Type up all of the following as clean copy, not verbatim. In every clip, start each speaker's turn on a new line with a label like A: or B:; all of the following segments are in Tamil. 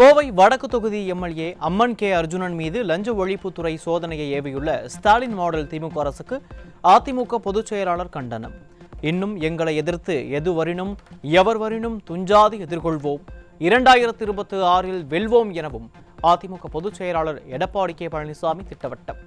A: கோவை வடக்கு தொகுதி எம்எல்ஏ அம்மன் கே அர்ஜுனன் மீது லஞ்ச ஒழிப்புத்துறை சோதனையை ஏவியுள்ள ஸ்டாலின் மாடல் திமுக அரசுக்கு அதிமுக பொதுச் செயலாளர் கண்டனம். இன்னும் எங்களை எதிர்த்து எது வரினும் எவர் வரினும் துஞ்சாது எதிர்கொள்வோம், 2026 வெல்வோம் எனவும் அதிமுக பொதுச் செயலாளர் எடப்பாடி கே பழனிசாமி திட்டவட்டம்.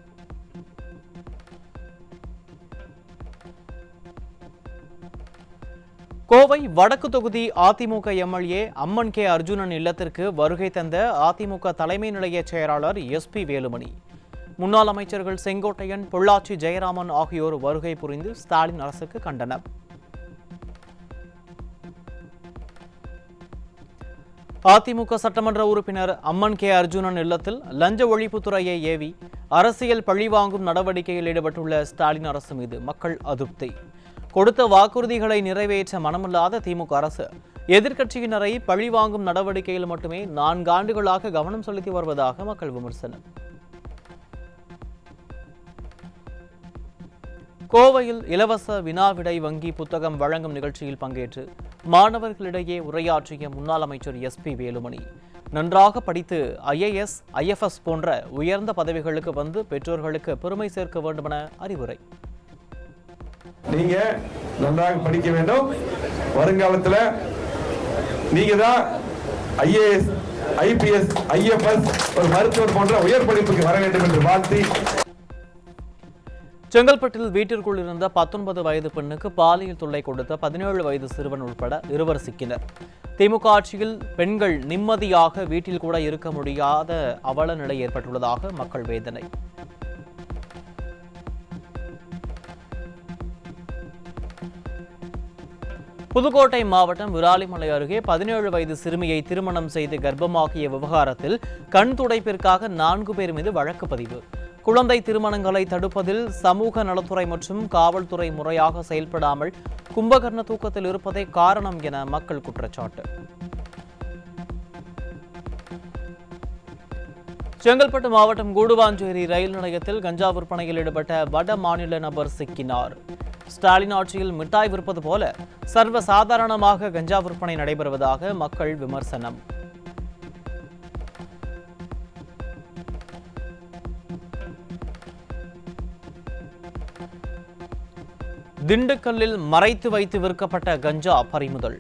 A: கோவை வடக்கு தொகுதி அதிமுக எம்எல்ஏ அம்மன் கே அர்ஜுனன் இல்லத்திற்கு வருகை தந்த அதிமுக தலைமை நிலைய செயலாளர் SP வேலுமணி, முன்னாள் அமைச்சர்கள் செங்கோட்டையன், பொள்ளாச்சி ஜெயராமன் ஆகியோர் வருகை புரிந்து ஸ்டாலின் அரசுக்கு கண்டனர். அதிமுக சட்டமன்ற உறுப்பினர் அம்மன் கே அர்ஜுனன் இல்லத்தில் லஞ்ச ஒழிப்புத்துறையை ஏவி அரசியல் பழிவாங்கும் நடவடிக்கையில் ஈடுபட்டுள்ள ஸ்டாலின் அரசு மீது மக்கள் அதிருப்தி. கொடுத்த வாக்குறுதிகளை நிறைவேற்ற மனமில்லாத திமுக அரசு எதிர்க்கட்சியினரை பழிவாங்கும் நடவடிக்கையில் மட்டுமே 4 ஆண்டுகளாக கவனம் செலுத்தி வருவதாக மக்கள் விமர்சனம். கோவையில் இலவச வினாவிடை வங்கி புத்தகம் வழங்கும் நிகழ்ச்சியில் பங்கேற்று மாணவர்களிடையே உரையாற்றிய முன்னாள் அமைச்சர் SP வேலுமணி, நன்றாக படித்து IAS, IFS போன்ற உயர்ந்த பதவிகளுக்கு வந்து பெற்றோர்களுக்கு பெருமை சேர்க்க வேண்டுமென அறிவுரை.
B: நீங்க நன்றாக படிக்க வேண்டும். வருங்காலத்தில் நீங்க தான் IAS, IPS, IFS ஒரு மருத்துவர் போன்ற உயர் படிப்புக்கு வர வேண்டும் என்று வாழ்த்தி.
A: செங்கல்பட்டில் வீட்டிற்குள் இருந்த 19 வயது பெண்ணுக்கு பாலியல் தொல்லை கொடுத்த 17 வயது சிறுவன் உட்பட 2 சிக்கினர். திமுக ஆட்சியில் பெண்கள் நிம்மதியாக வீட்டில் கூட இருக்க முடியாத அவல நிலை ஏற்பட்டுள்ளதாக மக்கள் வேதனை. புதுக்கோட்டை மாவட்டம் விராலிமலை அருகே 17 வயது சிறுமியை திருமணம் செய்து கர்ப்பமாக்கிய விவகாரத்தில் கண் துடைப்பிற்காக 4 பேர் மீது வழக்கு பதிவு. குழந்தை திருமணங்களை தடுப்பதில் சமூக நலத்துறை மற்றும் காவல்துறை முறையாக செயல்படாமல் கும்பகர்ண தூக்கத்தில் இருப்பதே காரணம் என மக்கள் குற்றச்சாட்டு. செங்கல்பட்டு மாவட்டம் கூடுவாஞ்சேரி ரயில் நிலையத்தில் கஞ்சா விற்பனையில் ஈடுபட்ட வட மாநில நபர் சிக்கினார். ஸ்டாலின் ஆட்சியில் மிட்டாய் விற்பது போல சர்வசாதாரணமாக கஞ்சா விற்பனை நடைபெறுவதாக மக்கள் விமர்சனம். திண்டுக்கல்லில் மறைத்து வைத்து விற்கப்பட்ட கஞ்சா பறிமுதல்.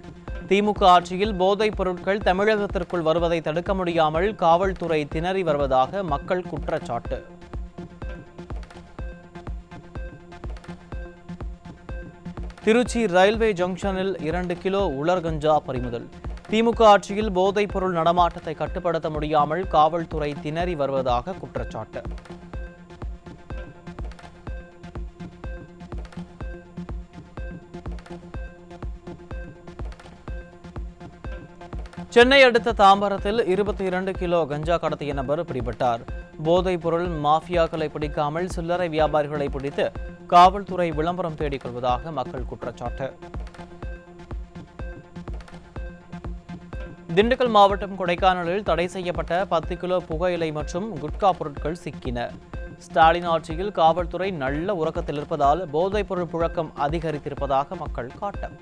A: திமுக ஆட்சியில் போதைப் பொருட்கள் தமிழகத்திற்குள் வருவதை தடுக்க முடியாமல் காவல்துறை திணறி வருவதாக மக்கள் குற்றச்சாட்டு. திருச்சி ரயில்வே ஜங்ஷனில் 2 கிலோ உலர் கஞ்சா பறிமுதல். திமுக ஆட்சியில் போதைப் பொருள் நடமாட்டத்தை கட்டுப்படுத்த முடியாமல் காவல்துறை திணறி வருவதாக குற்றச்சாட்டு. சென்னை அடுத்த தாம்பரத்தில் 22 கிலோ கஞ்சா கடத்திய நபர் பிடிபட்டார். போதைப் பொருள் மாஃபியாக்களை பிடிக்காமல் சில்லறை வியாபாரிகளை பிடித்து காவல்துறை விளம்பரம் தேடிக் கொள்வதாக மக்கள் குற்றச்சாட்டு. திண்டுக்கல் மாவட்டம் கொடைக்கானலில் தடை செய்யப்பட்ட 10 கிலோ புகையிலை மற்றும் குட்கா பொருட்கள் சிக்கின. ஸ்டாலின் ஆட்சியில் காவல்துறை நல்ல உறக்கத்தில் இருப்பதால் போதைப் பொருள் புழக்கம் அதிகரித்திருப்பதாக மக்கள் காட்டம்.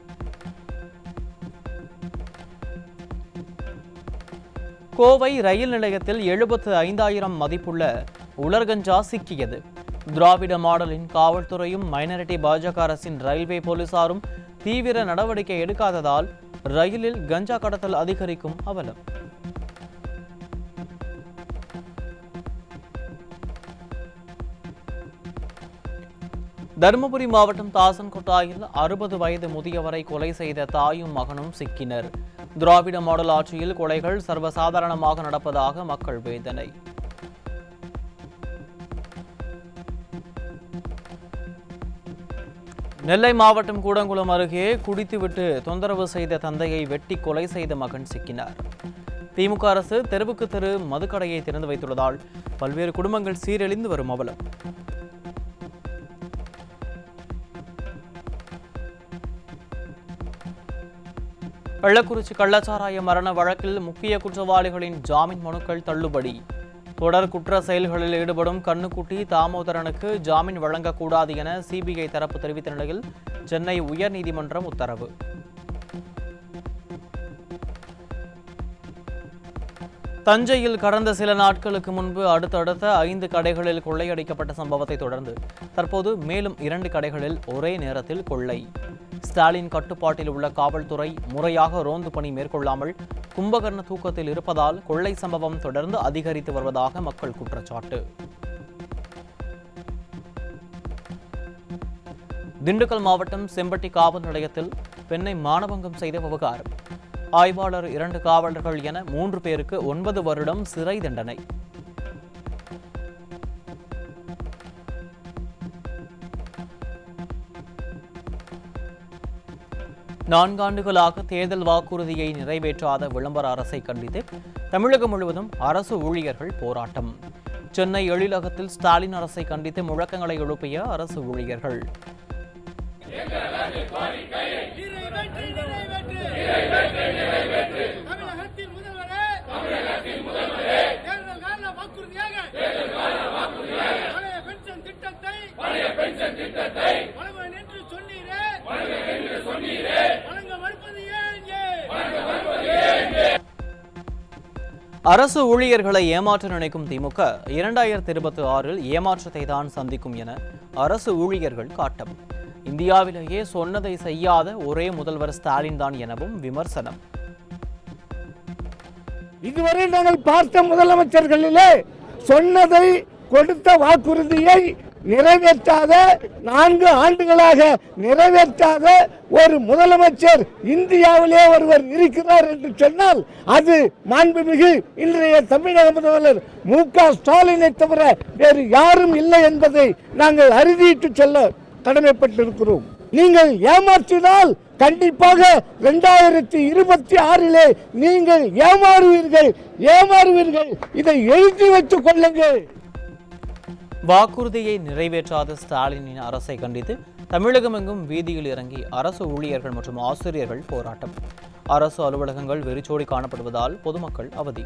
A: கோவை ரயில் நிலையத்தில் 75,000 மதிப்புள்ள உலர்கஞ்சா சிக்கியது. திராவிட மாடலின் காவல்துறையும் மைனாரிட்டி பாஜக அரசின் ரயில்வே போலீசாரும் தீவிர நடவடிக்கை எடுக்காததால் ரயிலில் கஞ்சா கடத்தல் அதிகரிக்கும் அவலம். தருமபுரி மாவட்டம் தாசன்கோட்டாயில் 60 வயது முதியவரை கொலை செய்த தாயும் மகனும் சிக்கினர். திராவிட மாடல் ஆட்சியில் கொலைகள் சர்வசாதாரணமாக நடப்பதாக மக்கள் வேதனை. நெல்லை மாவட்டம் கூடங்குளம் அருகே குடித்துவிட்டு தொந்தரவு செய்த தந்தையை வெட்டி கொலை செய்த மகன் சிக்கினார். திமுக அரசு தெருவுக்கு தெரு மதுக்கடையை திறந்து வைத்துள்ளதால் பல்வேறு குடும்பங்கள் சீரழிந்து வரும் அவலம். கள்ளக்குறிச்சி கள்ளச்சாராய மரண வழக்கில் முக்கிய குற்றவாளிகளின் ஜாமீன் மனுக்கள் தள்ளுபடி. தொடர் குற்ற செயல்களில் ஈடுபடும் கண்ணுக்குட்டி தாமோதரனுக்கு ஜாமீன் வழங்கக்கூடாது என CBI தரப்பு தெரிவித்த நிலையில் சென்னை உயர்நீதிமன்றம் உத்தரவு. தஞ்சையில் கடந்த சில நாட்களுக்கு முன்பு அடுத்தடுத்த 5 கடைகளில் கொள்ளையடிக்கப்பட்ட சம்பவத்தை தொடர்ந்து தற்போது மேலும் 2 கடைகளில் ஒரே நேரத்தில் கொள்ளை. ஸ்டாலின் கட்டுப்பாட்டில் உள்ள காவல்துறை முறையாக ரோந்து பணி மேற்கொள்ளாமல் கும்பகர்ண தூக்கத்தில் இருப்பதால் கொள்ளை சம்பவம் தொடர்ந்து அதிகரித்து வருவதாக மக்கள் குற்றச்சாட்டு. திண்டுக்கல் மாவட்டம் செம்பட்டி காவல் நிலையத்தில் பெண்ணை மானபங்கம் செய்த விவகாரம். ஆய்வாளர் 2 காவலர்கள் என 3 பேருக்கு 9 வருடம் சிறை தண்டனை. நான்காண்டுகளாக தேர்தல் வாக்குறுதியை நிறைவேற்றாத விளம்பர அரசை கண்டித்து தமிழகம் முழுவதும் அரசு ஊழியர்கள் போராட்டம். சென்னை எழிலகத்தில் ஸ்டாலின் அரசை கண்டித்து முழக்கங்களை எழுப்பிய அரசு ஊழியர்கள். அரசு ஊழியர்களை ஏமாற்ற நினைக்கும் திமுக 2026 ஏமாற்றத்தை தான் சந்திக்கும் என அரசு ஊழியர்கள் காட்டம். இந்தியாவிலேயே சொன்னதை செய்யாத ஒரே முதல்வர் ஸ்டாலின் தான் எனவும் விமர்சனம்.
C: இதுவரை நாங்கள் பார்த்த முதலமைச்சர்களிலே சொன்னதை கொடுத்த வாக்குறுதியை நிறைவேற்றாத 4 ஆண்டுகளாக நிறைவேற்றாத ஒரு முதலமைச்சர் இந்தியாவிலே ஒருவர் இருக்கிறார் என்று சொன்னால் அது மாண்புமிகு இன்றைய தமிழக முதல்வர் மு.க. ஸ்டாலினை தவிர வேறு யாரும் இல்லை என்பதை நாங்கள் அறுதியிட்டு சொல்ல கடமைப்பட்டிருக்கிறோம். நீங்கள் ஏமாற்றினால் கண்டிப்பாக 2026 நீங்கள் ஏமாறுவீர்கள். இதை எழுதி வைத்துக் கொள்ளுங்கள்.
A: வாக்குறுதியை நிறைவேற்றாத ஸ்டாலினின் அரசை கண்டித்து தமிழகமெங்கும் வீதியில் இறங்கி அரசு ஊழியர்கள் மற்றும் ஆசிரியர்கள் போராட்டம். அரசு அலுவலகங்கள் வெறிச்சோடி காணப்படுவதால் பொதுமக்கள் அவதி.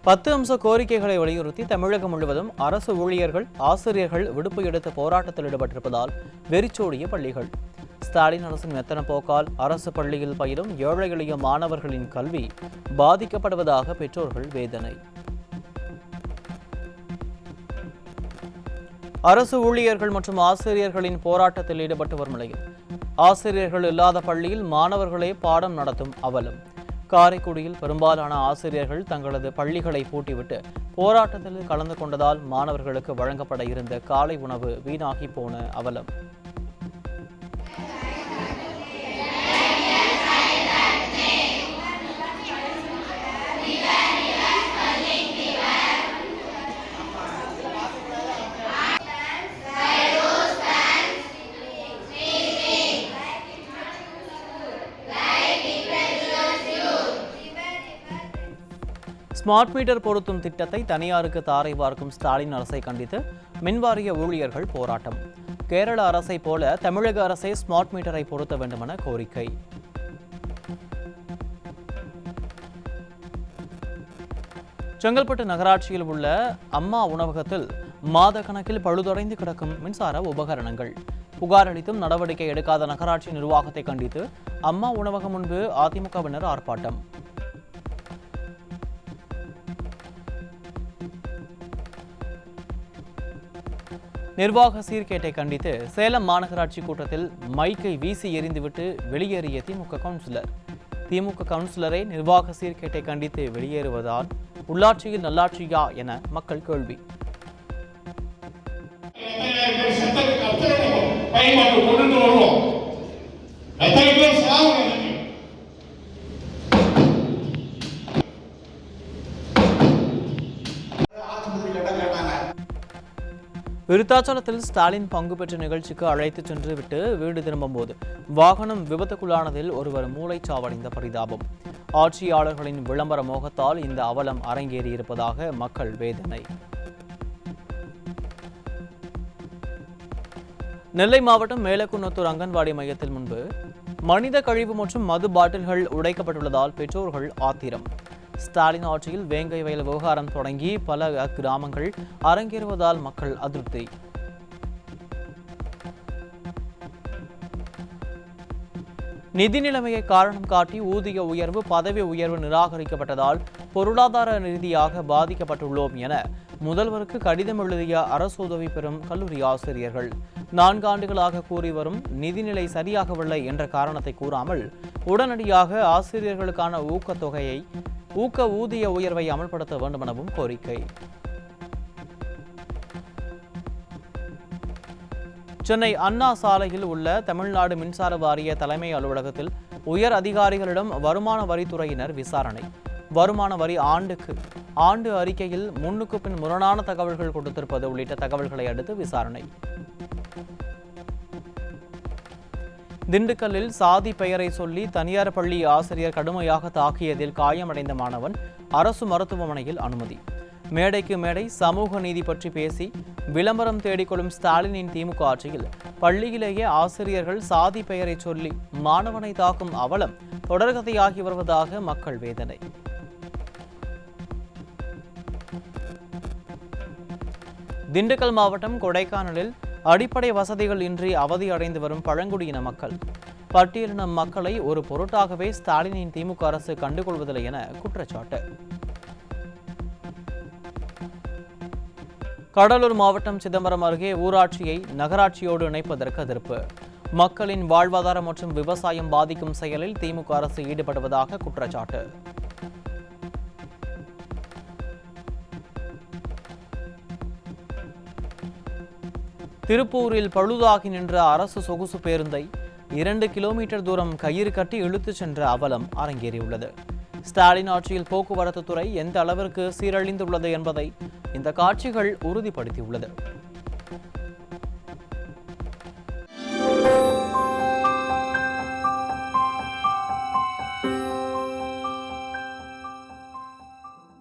A: பத்து அம்ச கோரிக்கைகளை வலியுறுத்தி தமிழகம் முழுவதும் அரசு ஊழியர்கள் ஆசிரியர்கள் விடுப்பு எடுத்து போராட்டத்தில் ஈடுபட்டிருப்பதால் வெறிச்சோடிய பள்ளிகள். ஸ்டாலின் அரசின் மெத்தன போக்கால் அரசு பள்ளியில் பயிலும் ஏழை எளிய மாணவர்களின் கல்வி பாதிக்கப்படுவதாக பெற்றோர்கள் வேதனை. அரசு ஊழியர்கள் மற்றும் ஆசிரியர்களின் போராட்டத்தில் ஈடுபட்டு வரும் நிலையில் ஆசிரியர்கள் இல்லாத பள்ளியில் மாணவர்களே பாடம் நடத்தும் அவலம். காரைக்குடியில் பெரும்பாலான ஆசிரியர்கள் தங்களது பள்ளிகளை பூட்டிவிட்டு போராட்டத்தில் கலந்து கொண்டதால் மாணவர்களுக்கு வழங்கப்பட இருந்த காலை உணவு வீணாகி போன அவலம். ஸ்மார்ட் மீட்டர் பொருத்தும் திட்டத்தை தனியாருக்கு தாரை பார்க்கும் ஸ்டாலின் அரசை கண்டித்து மின்வாரிய ஊழியர்கள் போராட்டம். கேரள அரசை போல தமிழக அரசே ஸ்மார்ட் மீட்டரை பொருத்த வேண்டுமென கோரிக்கை. செங்கல்பட்டு நகராட்சியில் உள்ள அம்மா உணவகத்தில் மாத கணக்கில் பழுதடைந்து கிடக்கும் மின்சார உபகரணங்கள். புகார் அளித்தும் நடவடிக்கை எடுக்காத நகராட்சி நிர்வாகத்தை கண்டித்து அம்மா உணவகம் முன்பு அதிமுகவினர் ஆர்ப்பாட்டம். நிர்வாக சீர்கேட்டை கண்டித்து சேலம் மாநகராட்சி கூட்டத்தில் மைக்கை வீசி எறிந்துவிட்டு வெளியேறிய திமுக கவுன்சிலர். திமுக கவுன்சிலரை நிர்வாக சீர்கேட்டை கண்டித்து வெளியேறுவதால் உள்ளாட்சியில் நல்லாட்சியா என மக்கள் கேள்வி. விருத்தாச்சலத்தில் ஸ்டாலின் பங்கு பெற்ற நிகழ்ச்சிக்கு அழைத்துச் சென்று விட்டு வீடு திரும்பும்போது வாகனம் விபத்துக்குள்ளானதில் ஒருவர் மூளைச்சாவடைந்த பரிதாபம். ஆட்சியாளர்களின் விளம்பர மோகத்தால் இந்த அவலம் அரங்கேறியிருப்பதாக மக்கள் வேதனை. நெல்லை மாவட்டம் மேலக்குன்னத்தூர் அங்கன்வாடி மையத்தில் முன்பு மனித கழிவு மற்றும் மது பாட்டில்கள் உடைக்கப்பட்டுள்ளதால் பெற்றோர்கள் ஆத்திரம். ஸ்டாலின் ஆட்சியில் வேங்கை வயல் விவகாரம் தொடங்கி பல கிராமங்கள் அரங்கேறுவதால் மக்கள் அதிருப்தி. நிதி நிலைமையை காரணம் காட்டி ஊதிய உயர்வு, பதவி உயர்வு நிராகரிக்கப்பட்டதால் பொருளாதார ரீதியாக பாதிக்கப்பட்டுள்ளோம் என முதல்வருக்கு கடிதம் எழுதிய அரசு உதவி பெறும் கல்லூரி ஆசிரியர்கள் 4 ஆண்டுகளாக கூறி வரும் நிதிநிலை சரியாகவில்லை என்ற காரணத்தை கூறாமல் உடனடியாக ஆசிரியர்களுக்கான ஊக்க ஊதிய உயர்வை அமல்படுத்த வேண்டும் எனவும் கோரிக்கை. சென்னை அண்ணா சாலையில் உள்ள தமிழ்நாடு மின்சார வாரிய தலைமை அலுவலகத்தில் உயர் அதிகாரிகளிடம் வருமான வரித்துறையினர் விசாரணை. வருமான வரி ஆண்டு அறிக்கையில் முன்னுக்கு பின் முரணான தகவல்கள் கொடுத்திருப்பது உள்ளிட்ட தகவல்களை அடுத்து விசாரணை. திண்டுக்கல்லில் சாதி பெயரை சொல்லி தனியார் பள்ளி ஆசிரியர் கடுமையாக தாக்கியதில் காயமடைந்த மாணவன் அரசு மருத்துவமனையில் அனுமதி. மேடைக்கு மேடை சமூக நீதி பற்றி பேசி விளம்பரம் தேடிக்கொள்ளும் ஸ்டாலினின் திமுக ஆட்சியில் பள்ளியிலேயே ஆசிரியர்கள் சாதி பெயரை சொல்லி மாணவனை தாக்கும் அவலம் தொடர்கதையாகி வருவதாக மக்கள் வேதனை. திண்டுக்கல் மாவட்டம் கொடைக்கானலில் அடிப்படை வசதிகள் இன்றி அவதி அடைந்து வரும் பழங்குடியின மக்கள். பட்டியலின மக்களை ஒரு பொருட்டாகவே ஸ்டாலினின் திமுக அரசு கண்டுகொள்வதில்லை என குற்றச்சாட்டு. கடலூர் மாவட்டம் சிதம்பரம் அருகே ஊராட்சியை நகராட்சியோடு இணைப்பதற்கு எதிர்ப்பு. மக்களின் வாழ்வாதாரம் மற்றும் விவசாயம் பாதிக்கும் செயலில் திமுக அரசு ஈடுபடுவதாக குற்றச்சாட்டு. திருப்பூரில் பழுதாகி நின்ற அரசு சொகுசு பேருந்தை 2 கிலோமீட்டர் தூரம் கயிறு கட்டி இழுத்துச் சென்ற அவலம் அரங்கேறியுள்ளது. ஸ்டாலின் ஆட்சியில் போக்குவரத்து துறை எந்த அளவிற்கு சீரழிந்துள்ளது என்பதை இந்த காட்சிகள் உறுதிப்படுத்தியுள்ளது.